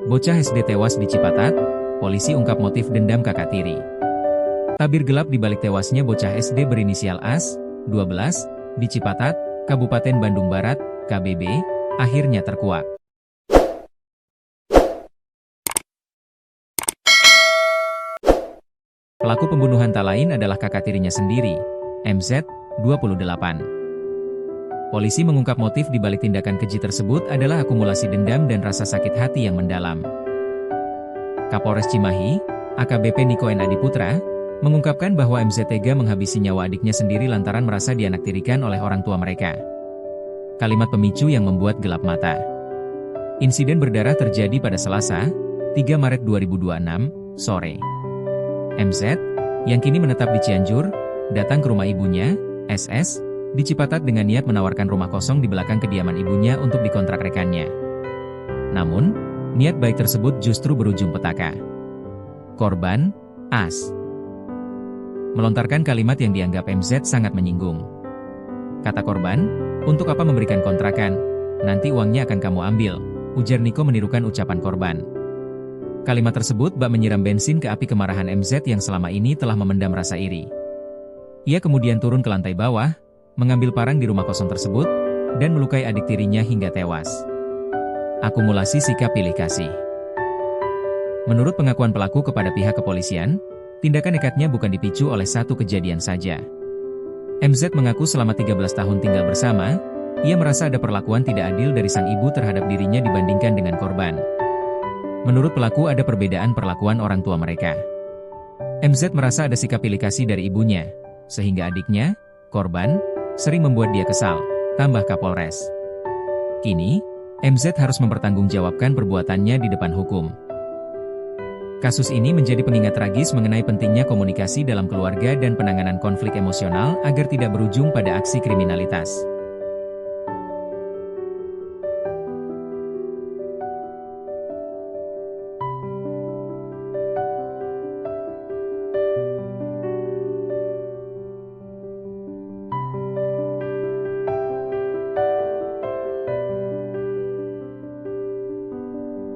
Bocah SD tewas di Cipatat, polisi ungkap motif dendam kakak tiri. Tabir gelap di balik tewasnya bocah SD berinisial AS, 12, di Cipatat, Kabupaten Bandung Barat, KBB, akhirnya terkuak. Pelaku pembunuhan tak lain adalah kakak tirinya sendiri, MZ, 28. Polisi mengungkap motif di balik tindakan keji tersebut adalah akumulasi dendam dan rasa sakit hati yang mendalam. Kapolres Cimahi, AKBP Niko N. Adiputra, mengungkapkan bahwa MZ tega menghabisi nyawa adiknya sendiri lantaran merasa dianaktirikan oleh orang tua mereka. Kalimat pemicu yang membuat gelap mata. Insiden berdarah terjadi pada Selasa, 3 Maret 2026, sore. MZ, yang kini menetap di Cianjur, datang ke rumah ibunya, SS, di Cipatat dengan niat menawarkan rumah kosong di belakang kediaman ibunya untuk dikontrak rekannya. Namun, niat baik tersebut justru berujung petaka. Korban, AS, melontarkan kalimat yang dianggap MZ sangat menyinggung. Kata korban, "Untuk apa memberikan kontrakan? Nanti uangnya akan kamu ambil," ujar Niko menirukan ucapan korban. Kalimat tersebut bak menyiram bensin ke api kemarahan MZ yang selama ini telah memendam rasa iri. Ia kemudian turun ke lantai bawah, mengambil parang di rumah kosong tersebut, dan melukai adik tirinya hingga tewas. Akumulasi sikap pilih kasih. Menurut pengakuan pelaku kepada pihak kepolisian, tindakan nekatnya bukan dipicu oleh satu kejadian saja. MZ mengaku selama 13 tahun tinggal bersama, ia merasa ada perlakuan tidak adil dari sang ibu terhadap dirinya dibandingkan dengan korban. Menurut pelaku ada perbedaan perlakuan orang tua mereka. MZ merasa ada sikap pilih kasih dari ibunya, sehingga adiknya, korban, sering membuat dia kesal, tambah Kapolres. Kini, MZ harus mempertanggungjawabkan perbuatannya di depan hukum. Kasus ini menjadi pengingat tragis mengenai pentingnya komunikasi dalam keluarga dan penanganan konflik emosional agar tidak berujung pada aksi kriminalitas.